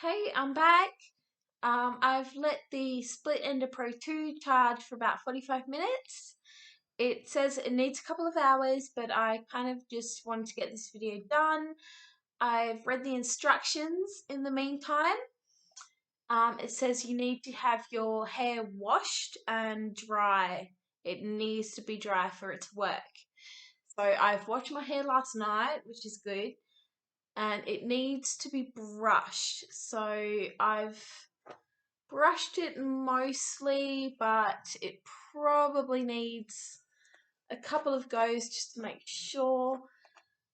Hey, I'm back. I've let the split ender Pro2 charge for about 45 minutes. It says it needs a couple of hours, but I kind of just wanted to get this video done. I've read the instructions in the meantime. It says you need to have your hair washed and dry. It needs to be dry for it to work. So I've washed my hair last night, which is good, and it needs to be brushed. So I've brushed it mostly, but it probably needs a couple of goes just to make sure.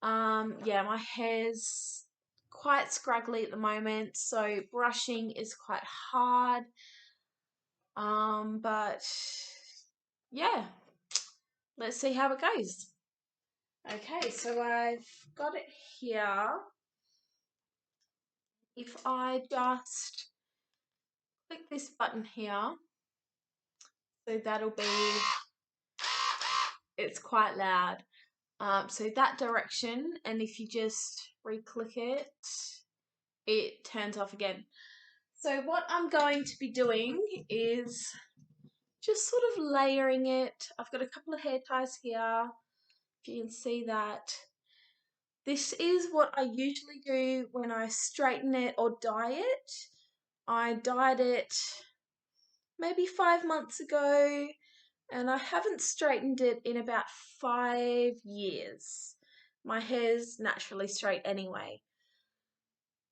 Yeah, my hair's quite scraggly at the moment, so brushing is quite hard. But yeah, let's see how it goes. Okay, so I've got it here. If I just click this button here, so that'll be, it's quite loud. So that direction, and if you just re-click it, it turns off again. So what I'm going to be doing is just sort of layering it. I've got a couple of hair ties here, if you can see that. This is what I usually do when I straighten it or dye it. I dyed it maybe 5 months ago, and I haven't straightened it in about 5 years. My hair's naturally straight anyway.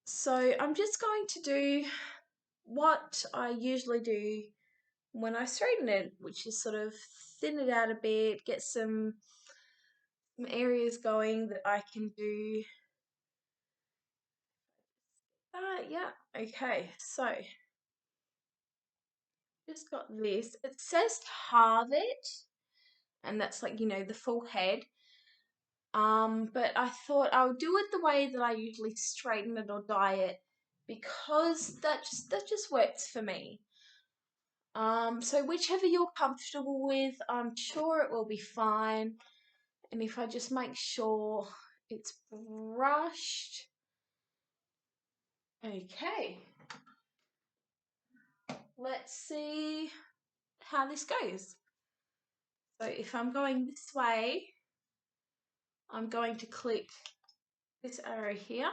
So I'm just going to do what I usually do when I straighten it, which is sort of thin it out a bit, get some areas going that I can do. Yeah, okay, so just got this. It says to halve it, and that's like, the full head. But I thought I would do it the way that I usually straighten it or dye it, because that just works for me. So whichever you're comfortable with, I'm sure it will be fine. And if I just make sure it's brushed. Okay. Let's see how this goes. So if I'm going this way, I'm going to click this arrow here.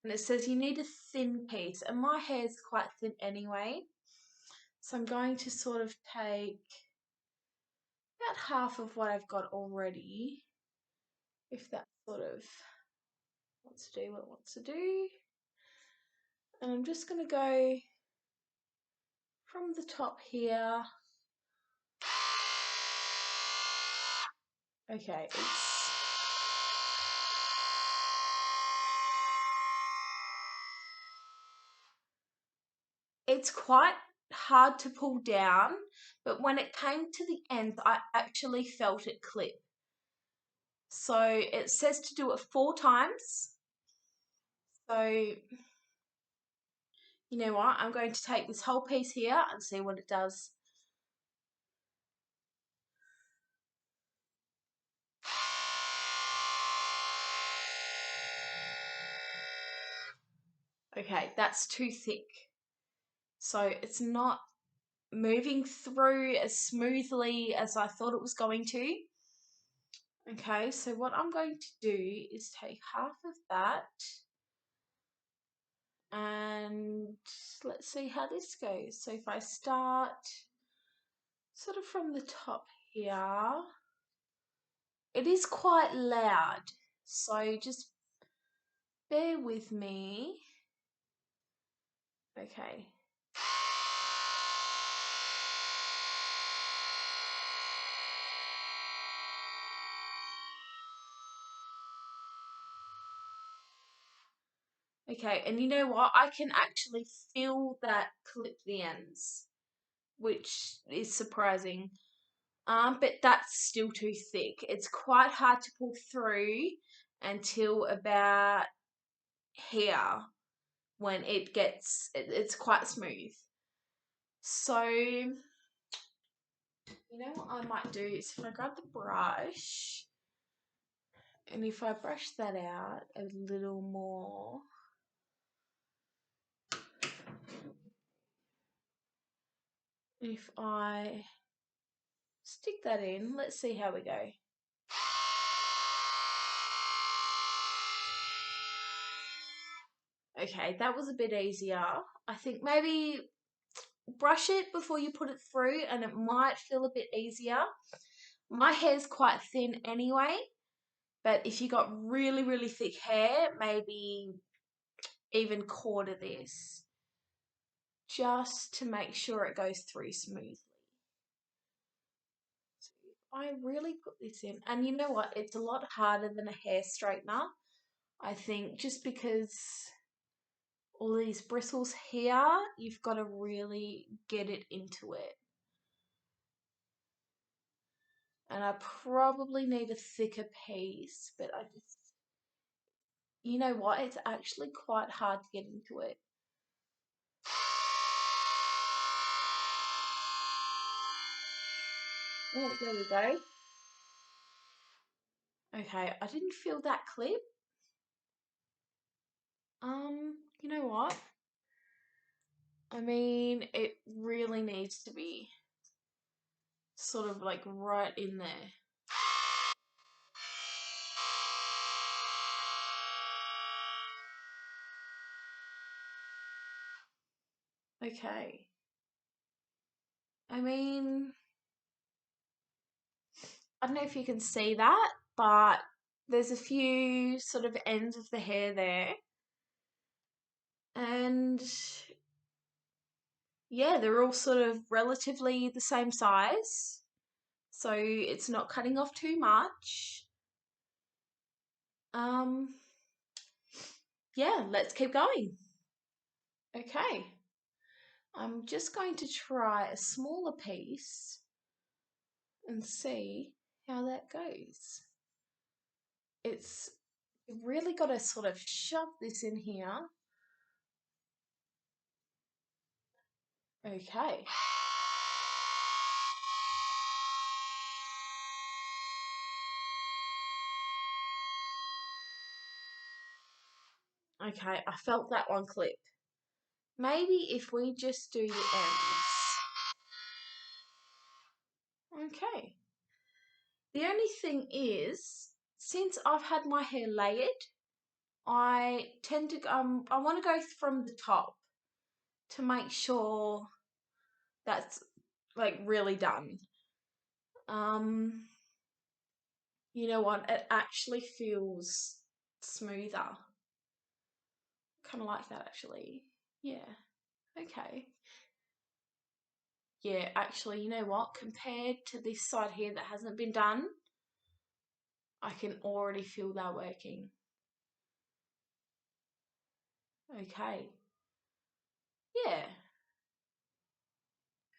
And it says you need a thin piece, and my hair's quite thin anyway. So I'm going to sort of take about half of what I've got already, if that sort of wants to do what it wants to do. And I'm just going to go from the top here. Okay, it's quite hard to pull down, but when it came to the end, I actually felt it clip. So it says to do it 4 times. So, you know what? I'm going to take this whole piece here and see what it does. Okay, that's too thick. So it's not moving through as smoothly as I thought it was going to. Okay, so what I'm going to do is take half of that, and let's see how this goes. So if I start sort of from the top here, it is quite loud, so just bear with me. Okay. Okay, and you know what? I can actually feel that clip the ends, which is surprising. But that's still too thick. It's quite hard to pull through until about here, when it's quite smooth. So, you know what I might do is if I grab the brush, and if I brush that out a little more, if I stick that in, let's see how we go. Okay, that was a bit easier. I think maybe brush it before you put it through and it might feel a bit easier. My hair's quite thin anyway, but if you got really, really thick hair, maybe even quarter this, just to make sure it goes through smoothly. So I really put this in, and you know what? It's a lot harder than a hair straightener, I think, just because all these bristles here, you've got to really get it into it. And I probably need a thicker piece, but I just, you know what? It's actually quite hard to get into it. Oh, there we go. Okay, I didn't feel that clip. You know what? I mean, it really needs to be sort of like right in there. Okay. I mean, I don't know if you can see that, but there's a few sort of ends of the hair there. And yeah, they're all sort of relatively the same size. So it's not cutting off too much. Yeah, let's keep going. Okay. I'm just going to try a smaller piece and see how that goes. It's really got to sort of shove this in here. Okay. Okay, I felt that one clip. Maybe if we just do the ends. Okay. The only thing is, since I've had my hair layered, I tend to, I want to go from the top to make sure that's like really done. You know what? It actually feels smoother. Kind of like that actually. Yeah. Okay. Yeah, actually, you know what? Compared to this side here that hasn't been done, I can already feel that working. Okay. Yeah.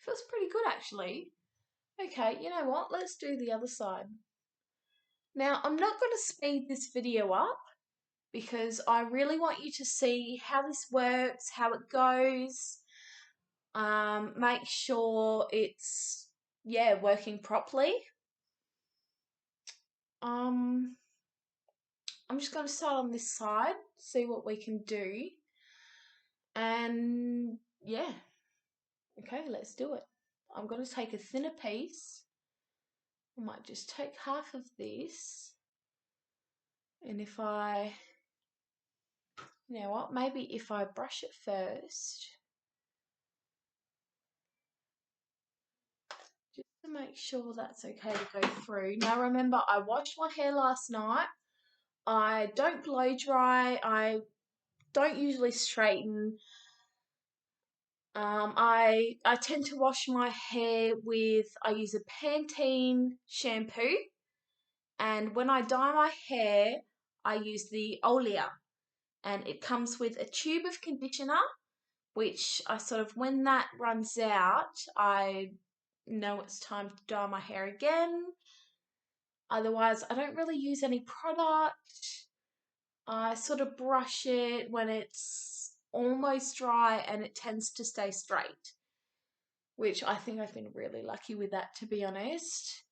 Feels pretty good actually. Okay, you know what? Let's do the other side. Now, I'm not going to speed this video up because I really want you to see how this works, how it goes. Make sure it's, yeah, working properly. I'm just going to start on this side, see what we can do. And yeah, okay, let's do it. I'm going to take a thinner piece. I might just take half of this. And if I, you know what, maybe if I brush it first, just to make sure that's okay to go through. Now remember, I washed my hair last night. I don't blow dry. I don't usually straighten. I tend to wash my hair with, I use a Pantene shampoo, and when I dye my hair, I use the Olia, and it comes with a tube of conditioner, which I sort of, when that runs out, I know it's time to dye my hair again. Otherwise, I don't really use any product. I sort of brush it when it's almost dry and it tends to stay straight, which I think I've been really lucky with that, to be honest.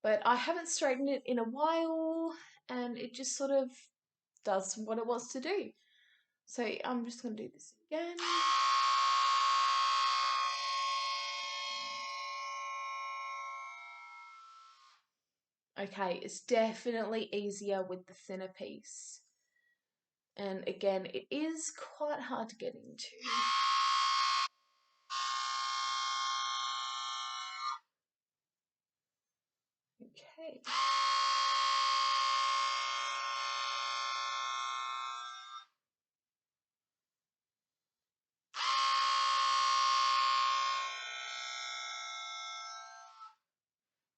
But I haven't straightened it in a while and it just sort of does what it wants to do. So I'm just going to do this again. Okay, it's definitely easier with the thinner piece. And again, it is quite hard to get into. Okay.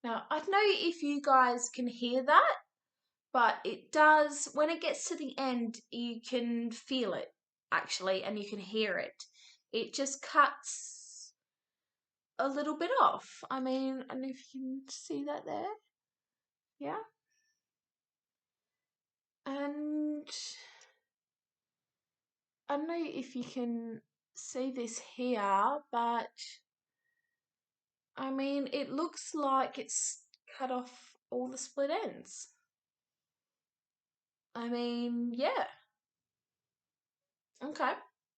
Now, I don't know if you guys can hear that, but it does, when it gets to the end, you can feel it actually, and you can hear it. It just cuts a little bit off. I mean, I don't know if you can see that there. Yeah. And I don't know if you can see this here, but I mean, it looks like it's cut off all the split ends. I mean, yeah. Okay,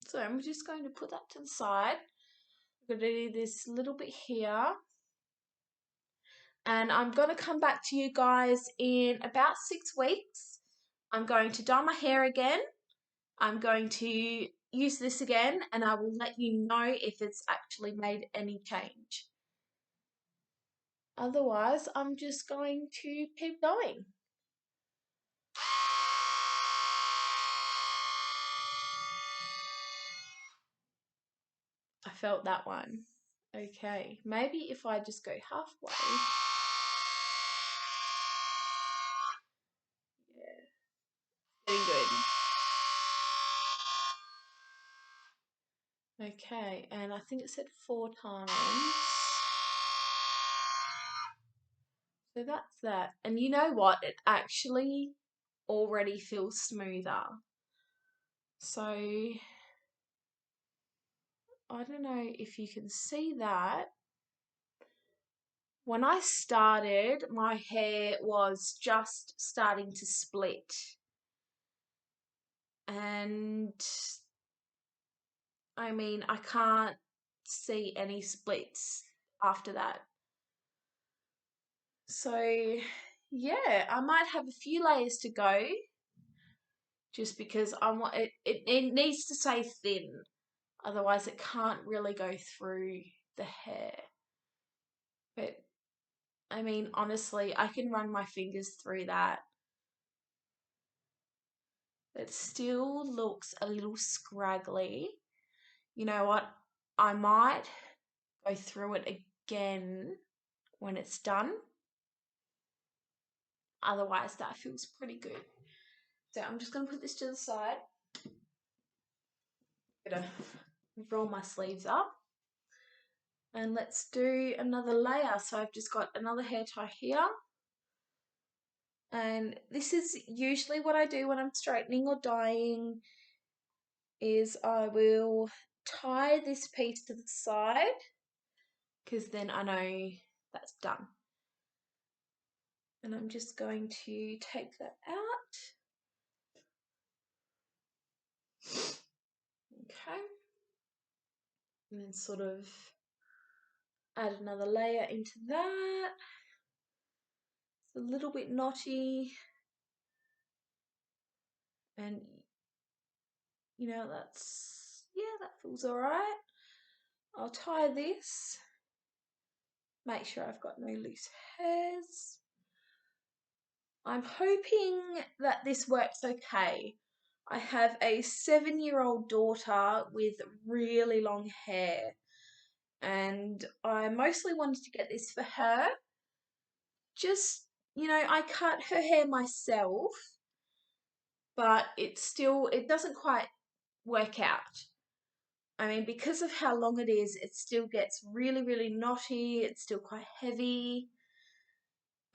so I'm just going to put that to the side. I'm going to do this little bit here. And I'm going to come back to you guys in about 6 weeks. I'm going to dye my hair again. I'm going to use this again, and I will let you know if it's actually made any change. Otherwise, I'm just going to keep going. I felt that one. Okay, maybe if I just go halfway. Yeah, getting good. Okay, and I think it said 4 times. So that's that. And you know what? It actually already feels smoother. So I don't know if you can see that. When I started, my hair was just starting to split. And I mean, I can't see any splits after that. So yeah, I might have a few layers to go just because I want it needs to stay thin. Otherwise it can't really go through the hair. But I mean, honestly, I can run my fingers through that. It still looks a little scraggly. You know what? I might go through it again when it's done. Otherwise, that feels pretty good. So I'm just going to put this to the side. Gonna roll my sleeves up. And let's do another layer. So I've just got another hair tie here. And this is usually what I do when I'm straightening or dyeing, is I will tie this piece to the side because then I know that's done. And I'm just going to take that out. Okay. And then sort of add another layer into that. It's a little bit knotty. And you know, that feels all right. I'll tie this. Make sure I've got no loose hairs. I'm hoping that this works okay. I have a 7-year-old daughter with really long hair, and I mostly wanted to get this for her. Just, you know, I cut her hair myself, but it doesn't quite work out. I mean, because of how long it is, it still gets really, really knotty. It's still quite heavy.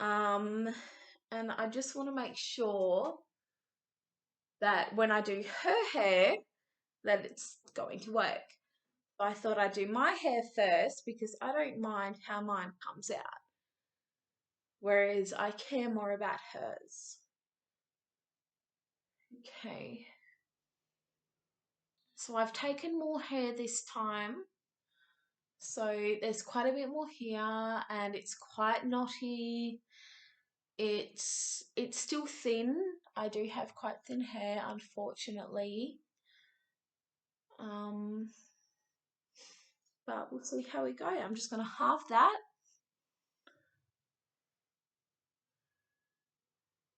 And I just want to make sure that when I do her hair, that it's going to work. I thought I'd do my hair first because I don't mind how mine comes out, whereas I care more about hers. Okay. So I've taken more hair this time. So there's quite a bit more here and it's quite knotty. it's still thin. I do have quite thin hair, unfortunately. But we'll see how we go. I'm just going to halve that.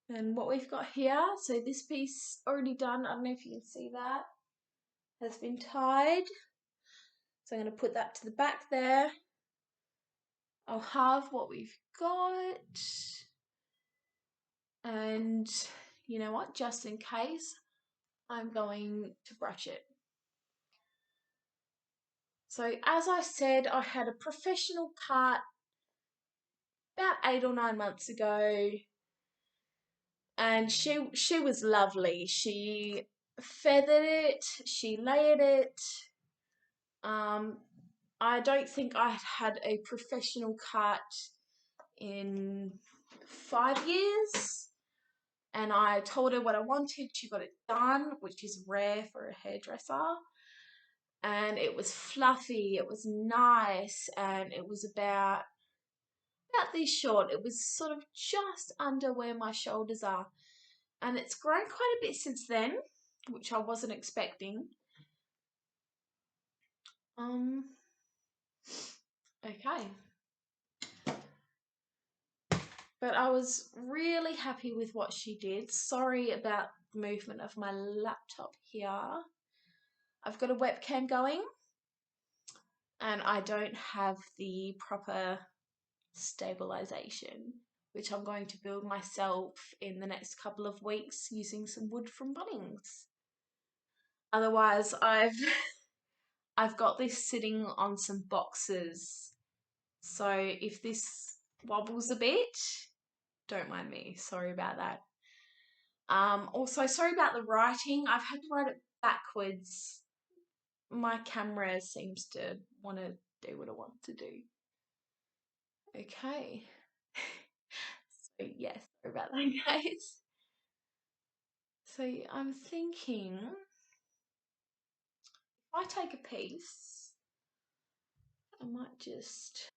And what we've got here, so this piece already done, I don't know if you can see that, has been tied. So I'm going to put that to the back there. I'll halve what we've got. And you know what, just in case, I'm going to brush it. So as I said, I had a professional cut about 8 or 9 months ago, and she was lovely. She feathered it, she layered it. I don't think I had a professional cut in 5 years, and I told her what I wanted. She got it done, which is rare for a hairdresser. And it was fluffy, it was nice, and it was about this short. It was sort of just under where my shoulders are, and it's grown quite a bit since then, which I wasn't expecting. Okay, but I was really happy with what she did. Sorry about the movement of my laptop here. I've got a webcam going, and I don't have the proper stabilization, which I'm going to build myself in the next couple of weeks using some wood from Bunnings. Otherwise, I've got this sitting on some boxes, so if this wobbles a bit, don't mind me. Sorry about that. Also, sorry about the writing. I've had to write it backwards. My camera seems to want to do what it wants to do. Okay. So yes, sorry about that, guys. So I'm thinking, if I take a piece, I might just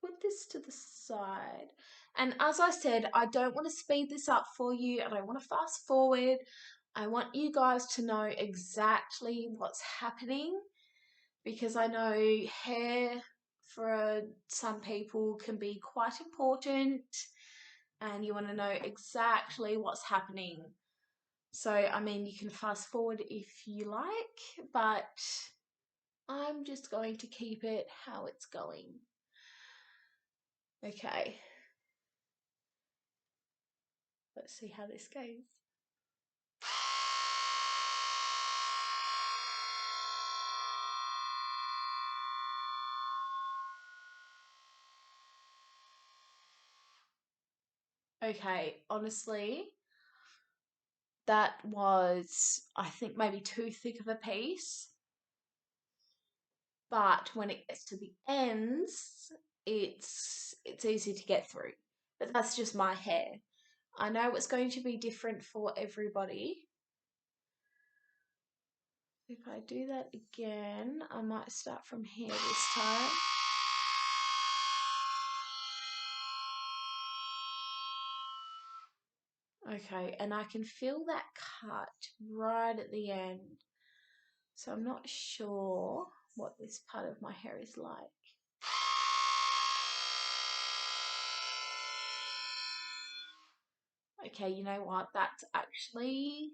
put this to the side. And as I said, I don't want to speed this up for you. I don't want to fast forward. I want you guys to know exactly what's happening, because I know hair for some people can be quite important, and you want to know exactly what's happening. So, I mean, you can fast forward if you like, but I'm just going to keep it how it's going. Okay. Let's see how this goes. Okay, honestly, that was, I think, maybe too thick of a piece. But when it gets to the ends, it's easy to get through. But that's just my hair. I know it's going to be different for everybody. If I do that again, I might start from here this time. Okay, and I can feel that cut right at the end. So I'm not sure what this part of my hair is like. Okay, you know what? That's actually,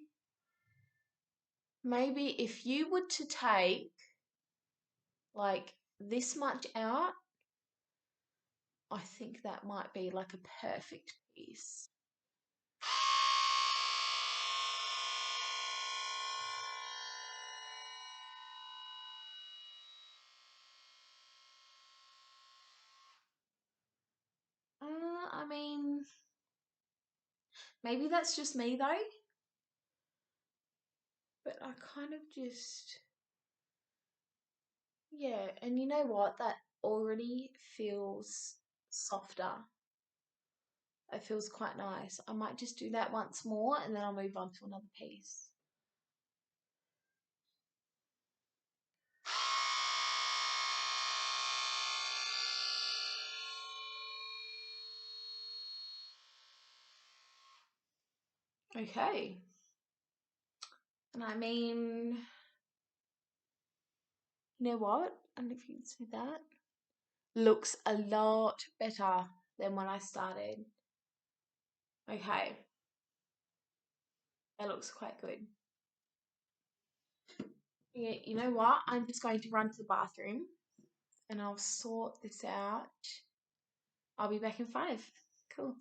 maybe if you were to take like this much out, I think that might be like a perfect piece. I mean, maybe that's just me though, but I kind of just, yeah, and you know what? That already feels softer. It feels quite nice. I might just do that once more and then I'll move on to another piece. Okay. And I mean, you know what? I don't know if you can see that. Looks a lot better than when I started. Okay. That looks quite good. Yeah, you know what? I'm just going to run to the bathroom and I'll sort this out. I'll be back in 5. Cool.